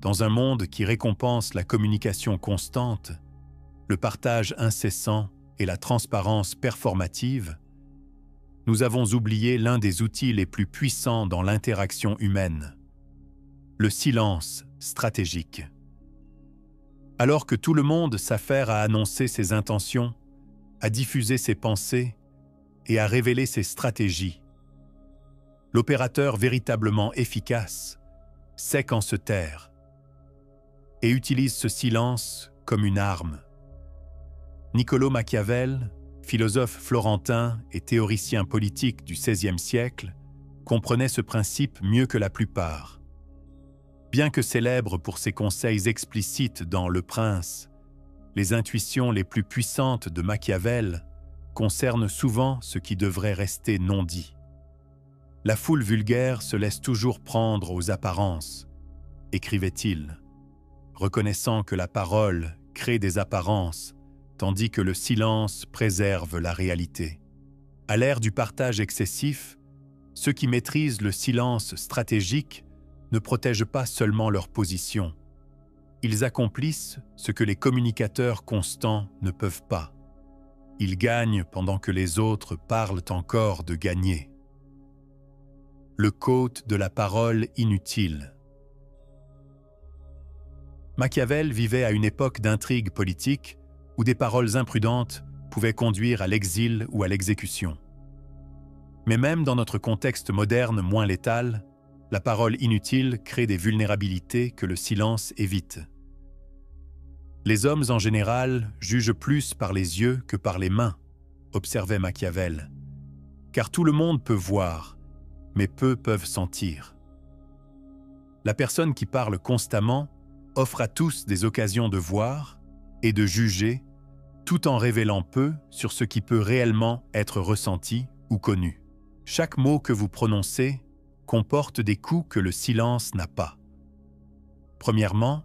Dans un monde qui récompense la communication constante, le partage incessant et la transparence performative, nous avons oublié l'un des outils les plus puissants dans l'interaction humaine, le silence stratégique. Alors que tout le monde s'affaire à annoncer ses intentions, à diffuser ses pensées et à révéler ses stratégies, l'opérateur véritablement efficace sait quand se taire et utilise ce silence comme une arme. Niccolò Machiavel, philosophe florentin et théoricien politique du XVIe siècle, comprenait ce principe mieux que la plupart. Bien que célèbre pour ses conseils explicites dans Le Prince, les intuitions les plus puissantes de Machiavel concernent souvent ce qui devrait rester non dit. La foule vulgaire se laisse toujours prendre aux apparences, écrivait-il, reconnaissant que la parole crée des apparences, tandis que le silence préserve la réalité. À l'ère du partage excessif, ceux qui maîtrisent le silence stratégique ne protègent pas seulement leur position. Ils accomplissent ce que les communicateurs constants ne peuvent pas. Ils gagnent pendant que les autres parlent encore de gagner. Le quote de la parole inutile. Machiavel vivait à une époque d'intrigue politique où des paroles imprudentes pouvaient conduire à l'exil ou à l'exécution. Mais même dans notre contexte moderne moins létal, la parole inutile crée des vulnérabilités que le silence évite. Les hommes en général jugent plus par les yeux que par les mains, observait Machiavel, car tout le monde peut voir, mais peu peuvent sentir. La personne qui parle constamment offre à tous des occasions de voir et de juger, tout en révélant peu sur ce qui peut réellement être ressenti ou connu. Chaque mot que vous prononcez comporte des coups que le silence n'a pas. Premièrement,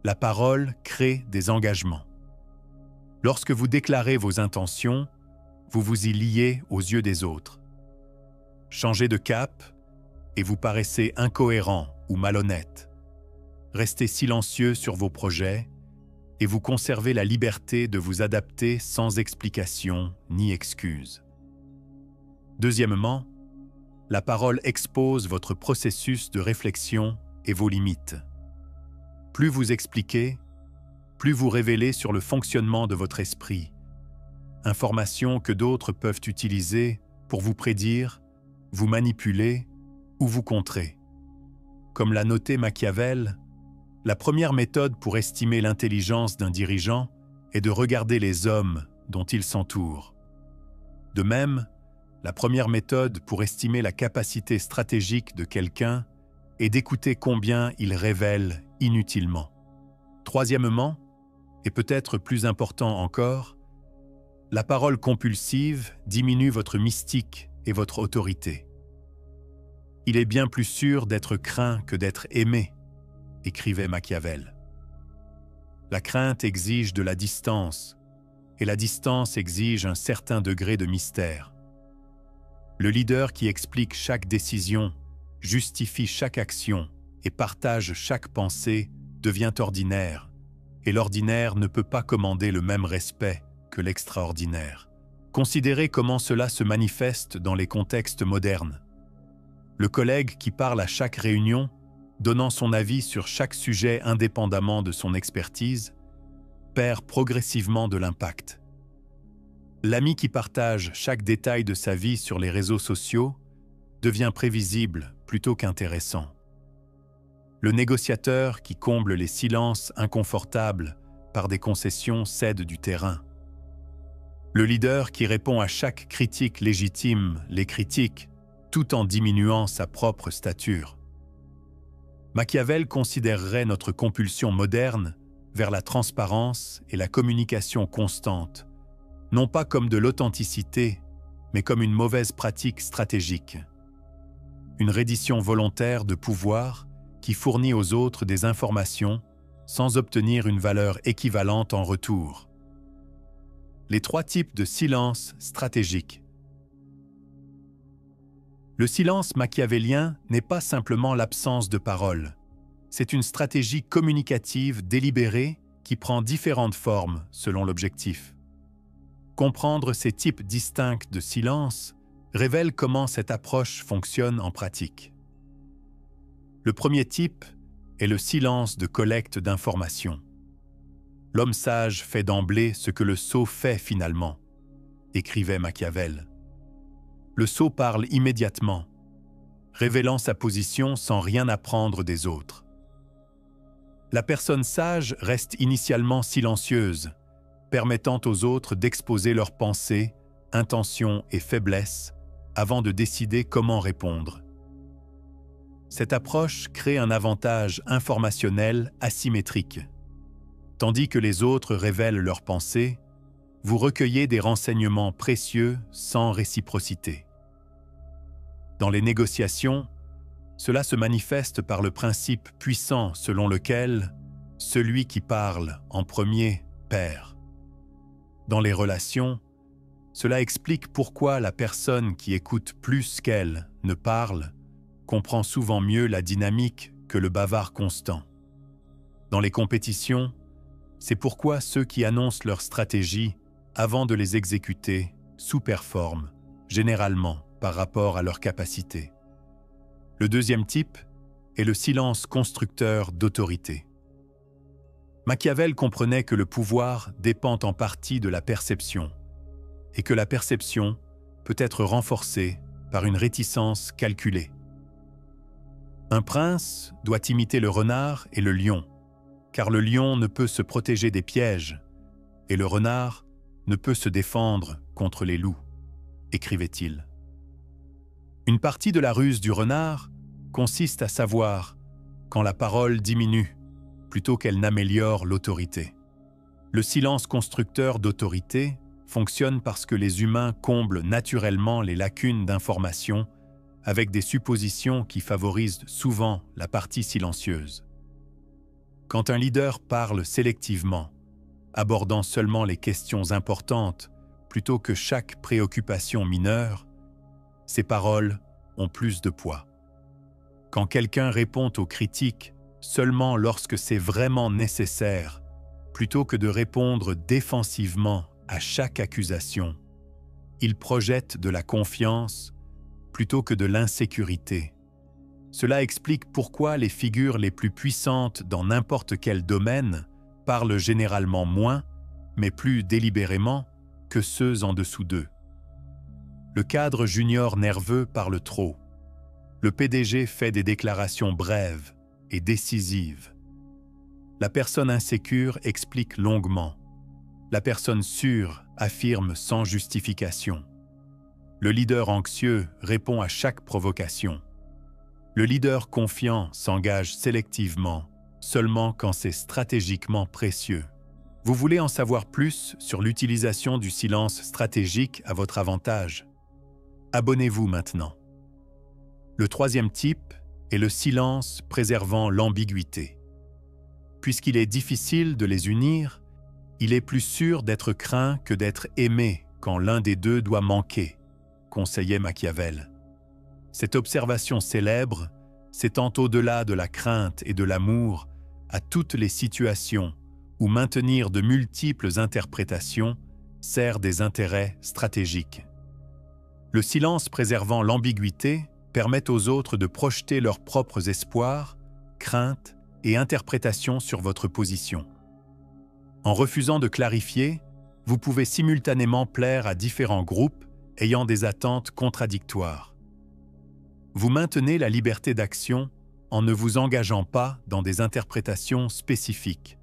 la parole crée des engagements. Lorsque vous déclarez vos intentions, vous vous y liez aux yeux des autres. Changez de cap et vous paraissez incohérent ou malhonnête. Restez silencieux sur vos projets et vous conservez la liberté de vous adapter sans explication ni excuse. Deuxièmement, la parole expose votre processus de réflexion et vos limites. Plus vous expliquez, plus vous révélez sur le fonctionnement de votre esprit, informations que d'autres peuvent utiliser pour vous prédire, vous manipuler ou vous contrer. Comme l'a noté Machiavel, la première méthode pour estimer l'intelligence d'un dirigeant est de regarder les hommes dont il s'entoure. De même, la première méthode pour estimer la capacité stratégique de quelqu'un est d'écouter combien il révèle inutilement. Troisièmement, et peut-être plus important encore, la parole compulsive diminue votre mystique et votre autorité. Il est bien plus sûr d'être craint que d'être aimé, écrivait Machiavel. La crainte exige de la distance, et la distance exige un certain degré de mystère. Le leader qui explique chaque décision, justifie chaque action et partage chaque pensée devient ordinaire, et l'ordinaire ne peut pas commander le même respect que l'extraordinaire. Considérez comment cela se manifeste dans les contextes modernes. Le collègue qui parle à chaque réunion, donnant son avis sur chaque sujet indépendamment de son expertise, perd progressivement de l'impact. L'ami qui partage chaque détail de sa vie sur les réseaux sociaux devient prévisible plutôt qu'intéressant. Le négociateur qui comble les silences inconfortables par des concessions cède du terrain. Le leader qui répond à chaque critique légitime les critique tout en diminuant sa propre stature. Machiavel considérerait notre compulsion moderne vers la transparence et la communication constante, non pas comme de l'authenticité, mais comme une mauvaise pratique stratégique. Une reddition volontaire de pouvoir qui fournit aux autres des informations sans obtenir une valeur équivalente en retour. Les 3 types de silence stratégique. Le silence machiavélien n'est pas simplement l'absence de parole, C'est une stratégie communicative délibérée qui prend différentes formes selon l'objectif. Comprendre ces types distincts de silence révèle comment cette approche fonctionne en pratique. Le premier type est le silence de collecte d'informations. L'homme sage fait d'emblée ce que le sot fait finalement, écrivait Machiavel. Le sot parle immédiatement, révélant sa position sans rien apprendre des autres. La personne sage reste initialement silencieuse, permettant aux autres d'exposer leurs pensées, intentions et faiblesses avant de décider comment répondre. Cette approche crée un avantage informationnel asymétrique. Tandis que les autres révèlent leurs pensées, vous recueillez des renseignements précieux sans réciprocité. Dans les négociations, cela se manifeste par le principe puissant selon lequel celui qui parle en premier perd. Dans les relations, cela explique pourquoi la personne qui écoute plus qu'elle ne parle comprend souvent mieux la dynamique que le bavard constant. Dans les compétitions, c'est pourquoi ceux qui annoncent leurs stratégies avant de les exécuter sous-performent, généralement par rapport à leurs capacités. Le deuxième type est le silence constructeur d'autorité. Machiavel comprenait que le pouvoir dépend en partie de la perception et que la perception peut être renforcée par une réticence calculée. Un prince doit imiter le renard et le lion, car le lion ne peut se protéger des pièges et le renard ne peut se défendre contre les loups, écrivait-il. Une partie de la ruse du renard consiste à savoir quand la parole diminue plutôt qu'elle n'améliore l'autorité. Le silence constructeur d'autorité fonctionne parce que les humains comblent naturellement les lacunes d'information avec des suppositions qui favorisent souvent la partie silencieuse. Quand un leader parle sélectivement, abordant seulement les questions importantes plutôt que chaque préoccupation mineure, ses paroles ont plus de poids. Quand quelqu'un répond aux critiques seulement lorsque c'est vraiment nécessaire, plutôt que de répondre défensivement à chaque accusation, il projette de la confiance plutôt que de l'insécurité. Cela explique pourquoi les figures les plus puissantes dans n'importe quel domaine parlent généralement moins, mais plus délibérément, que ceux en dessous d'eux. Le cadre junior nerveux parle trop. Le PDG fait des déclarations brèves et décisives. La personne insécure explique longuement. La personne sûre affirme sans justification. Le leader anxieux répond à chaque provocation. Le leader confiant s'engage sélectivement, seulement quand c'est stratégiquement précieux. Vous voulez en savoir plus sur l'utilisation du silence stratégique à votre avantage? Abonnez-vous maintenant. Le troisième type est le silence préservant l'ambiguïté. Puisqu'il est difficile de les unir, il est plus sûr d'être craint que d'être aimé quand l'un des deux doit manquer, conseillait Machiavel. Cette observation célèbre s'étend au-delà de la crainte et de l'amour à toutes les situations où maintenir de multiples interprétations sert des intérêts stratégiques. Le silence préservant l'ambiguïté permet aux autres de projeter leurs propres espoirs, craintes et interprétations sur votre position. En refusant de clarifier, vous pouvez simultanément plaire à différents groupes ayant des attentes contradictoires. Vous maintenez la liberté d'action en ne vous engageant pas dans des interprétations spécifiques.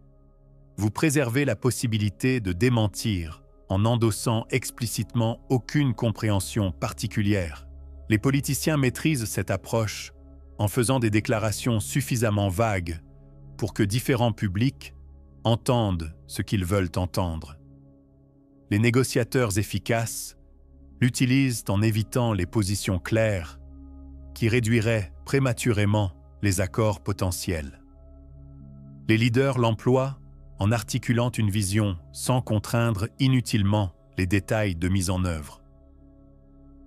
Vous préservez la possibilité de démentir en n'endossant explicitement aucune compréhension particulière. Les politiciens maîtrisent cette approche en faisant des déclarations suffisamment vagues pour que différents publics entendent ce qu'ils veulent entendre. Les négociateurs efficaces l'utilisent en évitant les positions claires qui réduiraient prématurément les accords potentiels. Les leaders l'emploient en articulant une vision sans contraindre inutilement les détails de mise en œuvre.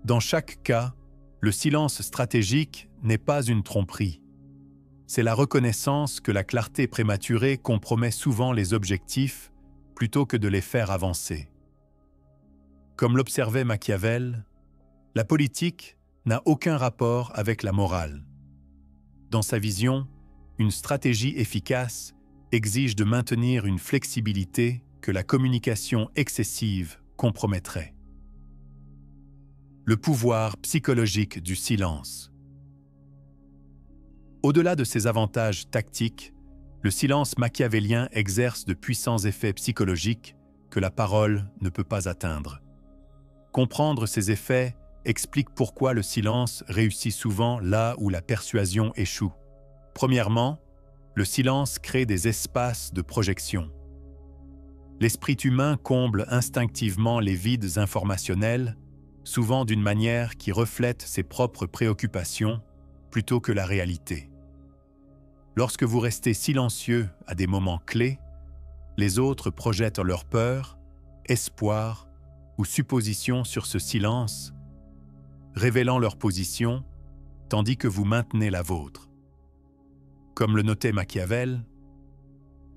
Dans chaque cas, le silence stratégique n'est pas une tromperie. c'est la reconnaissance que la clarté prématurée compromet souvent les objectifs plutôt que de les faire avancer. Comme l'observait Machiavel, la politique n'a aucun rapport avec la morale. Dans sa vision, une stratégie efficace exige de maintenir une flexibilité que la communication excessive compromettrait. Le pouvoir psychologique du silence. Au-delà de ses avantages tactiques, le silence machiavélien exerce de puissants effets psychologiques que la parole ne peut pas atteindre. Comprendre ces effets explique pourquoi le silence réussit souvent là où la persuasion échoue. Premièrement, le silence crée des espaces de projection. L'esprit humain comble instinctivement les vides informationnels, souvent d'une manière qui reflète ses propres préoccupations plutôt que la réalité. Lorsque vous restez silencieux à des moments clés, les autres projettent leur peur, espoir ou supposition sur ce silence, révélant leur position, tandis que vous maintenez la vôtre. Comme le notait Machiavel,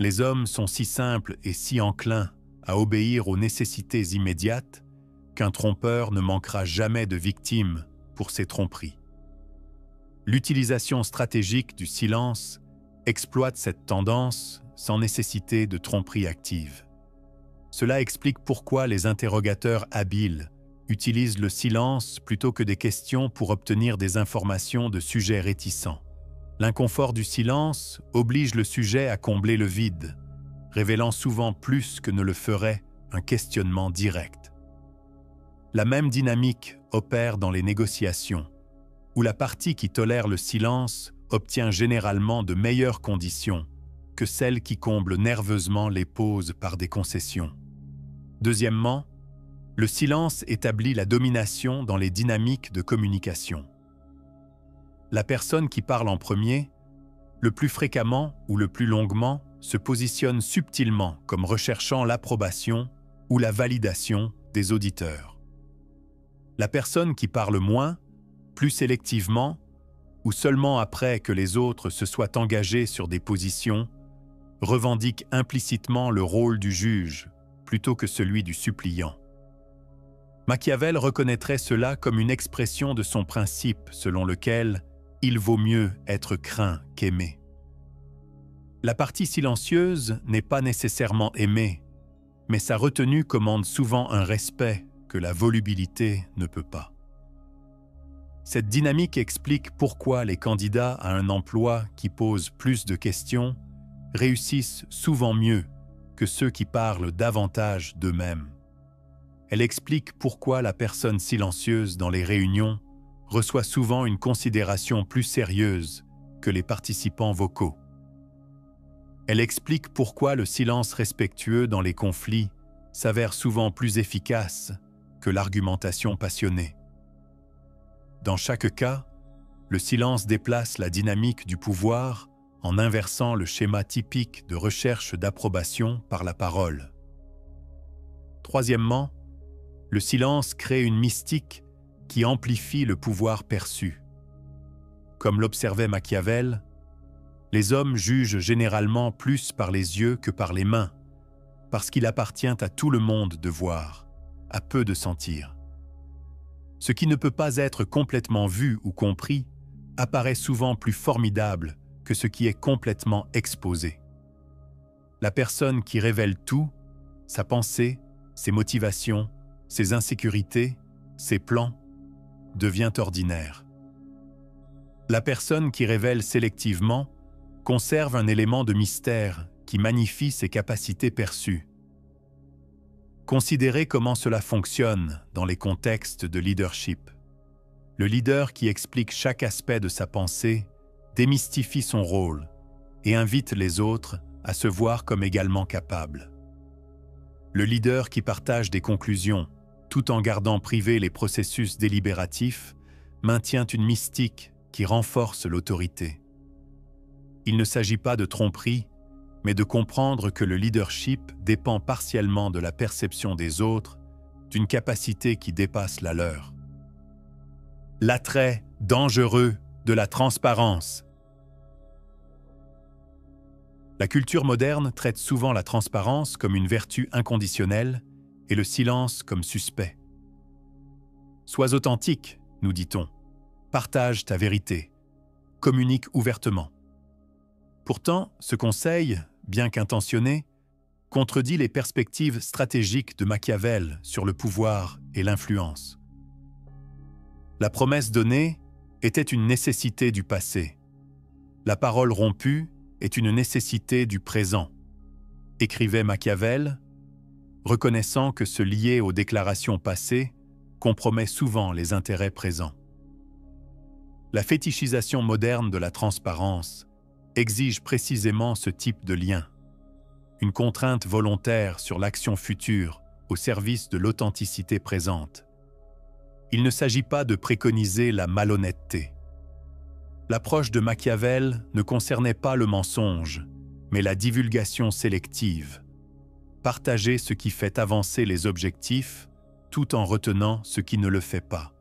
les hommes sont si simples et si enclins à obéir aux nécessités immédiates qu'un trompeur ne manquera jamais de victimes pour ses tromperies. L'utilisation stratégique du silence exploite cette tendance sans nécessité de tromperie active. Cela explique pourquoi les interrogateurs habiles utilisent le silence plutôt que des questions pour obtenir des informations de sujets réticents. L'inconfort du silence oblige le sujet à combler le vide, révélant souvent plus que ne le ferait un questionnement direct. La même dynamique opère dans les négociations, où la partie qui tolère le silence obtient généralement de meilleures conditions que celle qui comble nerveusement les pauses par des concessions. Deuxièmement, le silence établit la domination dans les dynamiques de communication. La personne qui parle en premier, le plus fréquemment ou le plus longuement, se positionne subtilement comme recherchant l'approbation ou la validation des auditeurs. La personne qui parle moins, plus sélectivement, ou seulement après que les autres se soient engagés sur des positions, revendique implicitement le rôle du juge plutôt que celui du suppliant. Machiavel reconnaîtrait cela comme une expression de son principe selon lequel il vaut mieux être craint qu'aimé. La partie silencieuse n'est pas nécessairement aimée, mais sa retenue commande souvent un respect que la volubilité ne peut pas. Cette dynamique explique pourquoi les candidats à un emploi qui pose plus de questions réussissent souvent mieux que ceux qui parlent davantage d'eux-mêmes. Elle explique pourquoi la personne silencieuse dans les réunions reçoit souvent une considération plus sérieuse que les participants vocaux. Elle explique pourquoi le silence respectueux dans les conflits s'avère souvent plus efficace que l'argumentation passionnée. Dans chaque cas, le silence déplace la dynamique du pouvoir en inversant le schéma typique de recherche d'approbation par la parole. Troisièmement, le silence crée une mystique qui amplifie le pouvoir perçu. Comme l'observait Machiavel, les hommes jugent généralement plus par les yeux que par les mains, parce qu'il appartient à tout le monde de voir, à peu de sentir. Ce qui ne peut pas être complètement vu ou compris apparaît souvent plus formidable que ce qui est complètement exposé. La personne qui révèle tout, sa pensée, ses motivations, ses insécurités, ses plans, devient ordinaire. La personne qui révèle sélectivement conserve un élément de mystère qui magnifie ses capacités perçues. Considérez comment cela fonctionne dans les contextes de leadership. Le leader qui explique chaque aspect de sa pensée démystifie son rôle et invite les autres à se voir comme également capables. Le leader qui partage des conclusions tout en gardant privés les processus délibératifs maintient une mystique qui renforce l'autorité. Il ne s'agit pas de tromperie, mais de comprendre que le leadership dépend partiellement de la perception des autres, d'une capacité qui dépasse la leur. L'attrait dangereux de la transparence. La culture moderne traite souvent la transparence comme une vertu inconditionnelle et le silence comme suspect. Sois authentique, nous dit-on. Partage ta vérité. Communique ouvertement. Pourtant, ce conseil, bien qu'intentionné, contredit les perspectives stratégiques de Machiavel sur le pouvoir et l'influence. La promesse donnée était une nécessité du passé. La parole rompue est une nécessité du présent, écrivait Machiavel, reconnaissant que se lier aux déclarations passées compromet souvent les intérêts présents. La fétichisation moderne de la transparence exige précisément ce type de lien, une contrainte volontaire sur l'action future au service de l'authenticité présente. Il ne s'agit pas de préconiser la malhonnêteté. L'approche de Machiavel ne concernait pas le mensonge, mais la divulgation sélective. Partager ce qui fait avancer les objectifs, tout en retenant ce qui ne le fait pas.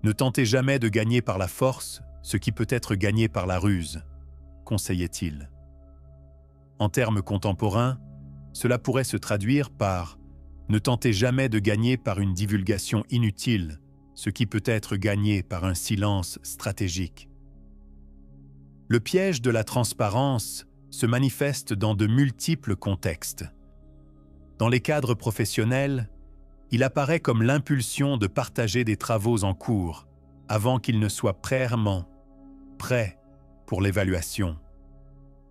Ne tentez jamais de gagner par la force ce qui peut être gagné par la ruse, conseillait-il. En termes contemporains, cela pourrait se traduire par « ne tentez jamais de gagner par une divulgation inutile, ce qui peut être gagné par un silence stratégique ». Le piège de la transparence se manifeste dans de multiples contextes. Dans les cadres professionnels, il apparaît comme l'impulsion de partager des travaux en cours avant qu'ils ne soient prêts pour l'évaluation,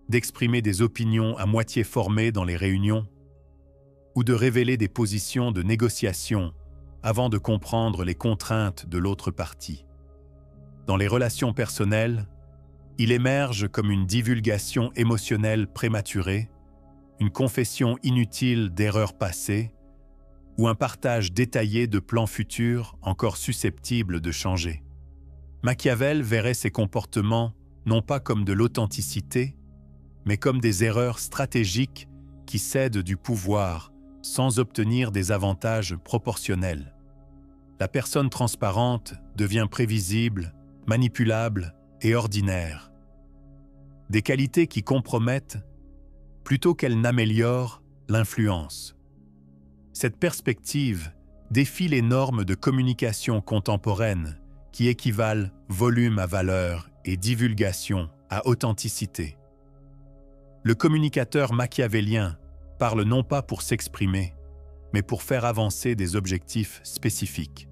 d'exprimer des opinions à moitié formées dans les réunions ou de révéler des positions de négociation avant de comprendre les contraintes de l'autre partie. Dans les relations personnelles, il émerge comme une divulgation émotionnelle prématurée, une confession inutile d'erreurs passées ou un partage détaillé de plans futurs encore susceptibles de changer. Machiavel verrait ces comportements non pas comme de l'authenticité, mais comme des erreurs stratégiques qui cèdent du pouvoir sans obtenir des avantages proportionnels. La personne transparente devient prévisible, manipulable et ordinaire. Des qualités qui compromettent plutôt qu'elles n'améliorent l'influence. Cette perspective défie les normes de communication contemporaine qui équivalent volume à valeur et divulgation à authenticité. Le communicateur machiavélien parle non pas pour s'exprimer, mais pour faire avancer des objectifs spécifiques.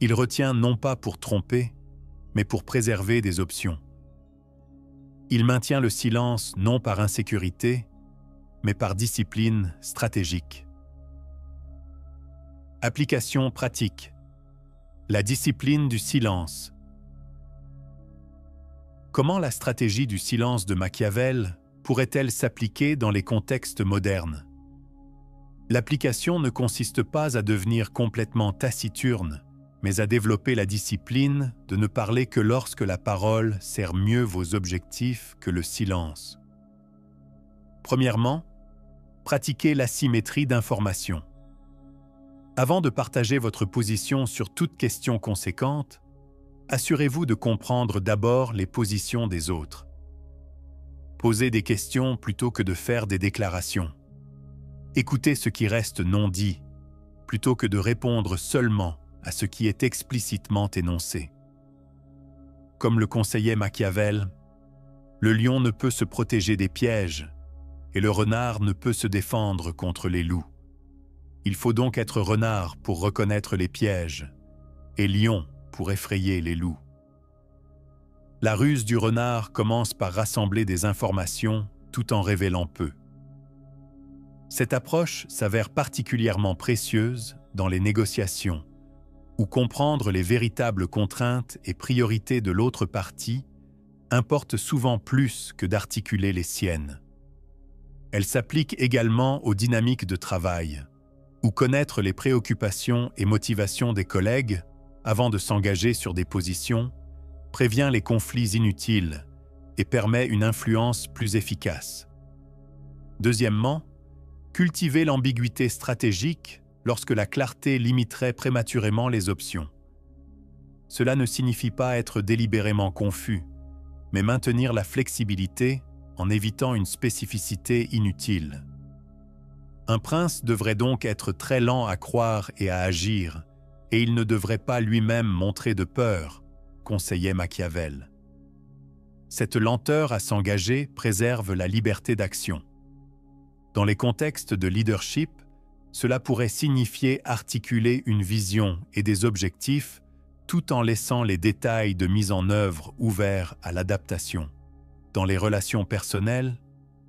Il retient non pas pour tromper, mais pour préserver des options. Il maintient le silence non par insécurité, mais par discipline stratégique. Application pratique. La discipline du silence. Comment la stratégie du silence de Machiavel pourrait-elle s'appliquer dans les contextes modernes? L'application ne consiste pas à devenir complètement taciturne, mais à développer la discipline de ne parler que lorsque la parole sert mieux vos objectifs que le silence. Premièrement, pratiquez l'asymétrie d'information. Avant de partager votre position sur toute question conséquente, assurez-vous de comprendre d'abord les positions des autres. Posez des questions plutôt que de faire des déclarations. Écoutez ce qui reste non dit, plutôt que de répondre seulement à ce qui est explicitement énoncé. Comme le conseillait Machiavel, le lion ne peut se protéger des pièges et le renard ne peut se défendre contre les loups. Il faut donc être renard pour reconnaître les pièges et lion pour effrayer les loups. La ruse du renard commence par rassembler des informations tout en révélant peu. Cette approche s'avère particulièrement précieuse dans les négociations, où comprendre les véritables contraintes et priorités de l'autre partie importe souvent plus que d'articuler les siennes. Elle s'applique également aux dynamiques de travail, où connaître les préoccupations et motivations des collègues avant de s'engager sur des positions prévient les conflits inutiles et permet une influence plus efficace. Deuxièmement, cultiver l'ambiguïté stratégique lorsque la clarté limiterait prématurément les options. Cela ne signifie pas être délibérément confus, mais maintenir la flexibilité en évitant une spécificité inutile. Un prince devrait donc être très lent à croire et à agir, et il ne devrait pas lui-même montrer de peur, conseillait Machiavel. Cette lenteur à s'engager préserve la liberté d'action. Dans les contextes de leadership, cela pourrait signifier articuler une vision et des objectifs tout en laissant les détails de mise en œuvre ouverts à l'adaptation. Dans les relations personnelles,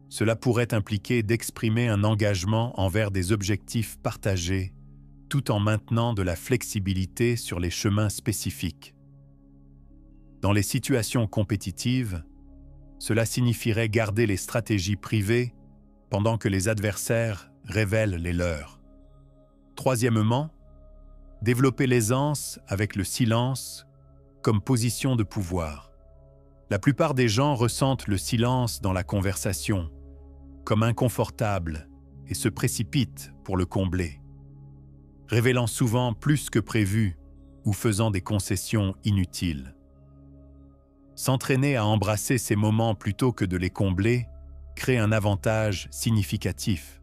cela pourrait impliquer d'exprimer un engagement envers des objectifs partagés tout en maintenant de la flexibilité sur les chemins spécifiques. Dans les situations compétitives, cela signifierait garder les stratégies privées pendant que les adversaires révèlent les leurs. Troisièmement, développer l'aisance avec le silence comme position de pouvoir. La plupart des gens ressentent le silence dans la conversation comme inconfortable et se précipitent pour le combler, révélant souvent plus que prévu ou faisant des concessions inutiles. S'entraîner à embrasser ces moments plutôt que de les combler crée un avantage significatif.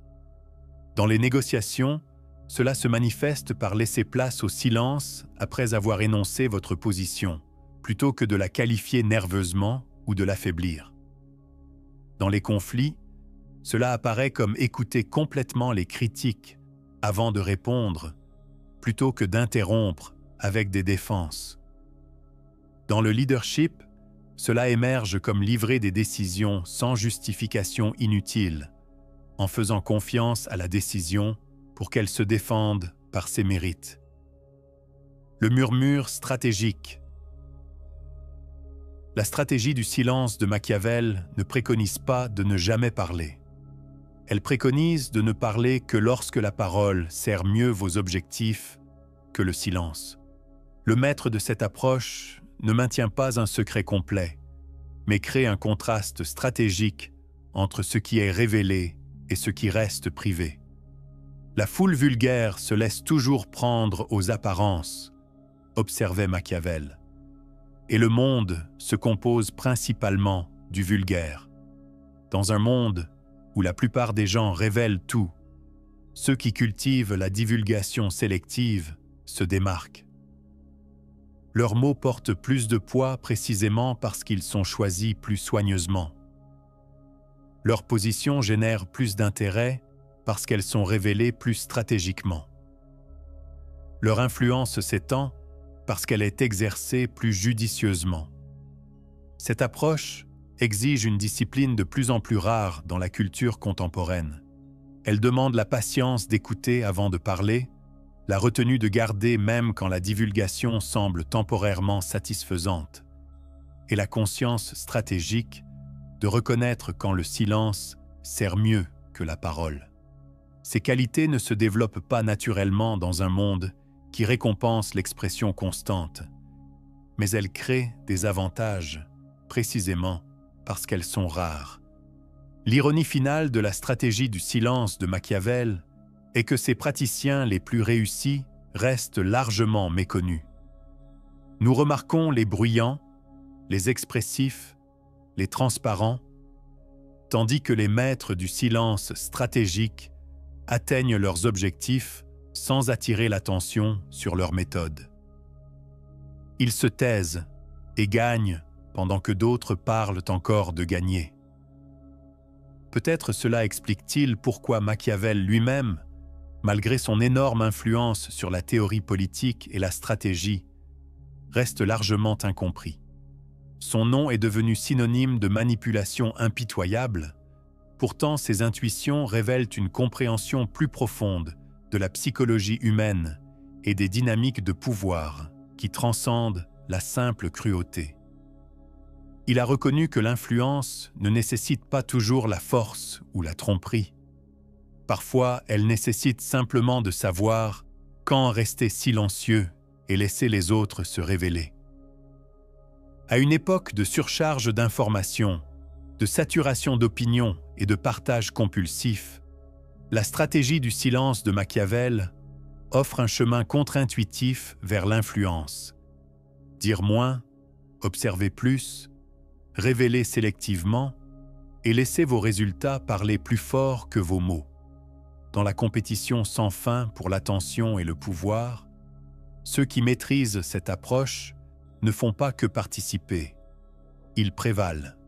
Dans les négociations, cela se manifeste par laisser place au silence après avoir énoncé votre position, plutôt que de la qualifier nerveusement ou de l'affaiblir. Dans les conflits, cela apparaît comme écouter complètement les critiques avant de répondre, plutôt que d'interrompre avec des défenses. Dans le leadership, cela émerge comme livrer des décisions sans justification inutile, en faisant confiance à la décision pour qu'elle se défende par ses mérites. Le murmure stratégique. La stratégie du silence de Machiavel ne préconise pas de ne jamais parler. Elle préconise de ne parler que lorsque la parole sert mieux vos objectifs que le silence. Le maître de cette approche ne maintient pas un secret complet, mais crée un contraste stratégique entre ce qui est révélé et ce qui reste privé. La foule vulgaire se laisse toujours prendre aux apparences, observait Machiavel. Et le monde se compose principalement du vulgaire. Dans un monde où la plupart des gens révèlent tout, ceux qui cultivent la divulgation sélective se démarquent. Leurs mots portent plus de poids précisément parce qu'ils sont choisis plus soigneusement. Leurs positions génèrent plus d'intérêt parce qu'elles sont révélées plus stratégiquement. Leur influence s'étend parce qu'elle est exercée plus judicieusement. Cette approche exige une discipline de plus en plus rare dans la culture contemporaine. Elle demande la patience d'écouter avant de parler, la retenue de garder même quand la divulgation semble temporairement satisfaisante, et la conscience stratégique de reconnaître quand le silence sert mieux que la parole. Ces qualités ne se développent pas naturellement dans un monde qui récompense l'expression constante, mais elles créent des avantages, précisément parce qu'elles sont rares. L'ironie finale de la stratégie du silence de Machiavel est que ses praticiens les plus réussis restent largement méconnus. Nous remarquons les bruyants, les expressifs, les transparents, tandis que les maîtres du silence stratégique atteignent leurs objectifs sans attirer l'attention sur leur méthode. Ils se taisent et gagnent pendant que d'autres parlent encore de gagner. Peut-être cela explique-t-il pourquoi Machiavel lui-même, malgré son énorme influence sur la théorie politique et la stratégie, reste largement incompris. Son nom est devenu synonyme de manipulation impitoyable, pourtant ses intuitions révèlent une compréhension plus profonde de la psychologie humaine et des dynamiques de pouvoir qui transcendent la simple cruauté. Il a reconnu que l'influence ne nécessite pas toujours la force ou la tromperie. Parfois, elle nécessite simplement de savoir quand rester silencieux et laisser les autres se révéler. À une époque de surcharge d'informations, de saturation d'opinions et de partage compulsif, la stratégie du silence de Machiavel offre un chemin contre-intuitif vers l'influence. Dire moins, observer plus, révéler sélectivement, et laissez vos résultats parler plus fort que vos mots. Dans la compétition sans fin pour l'attention et le pouvoir, ceux qui maîtrisent cette approche ne font pas que participer, ils prévalent.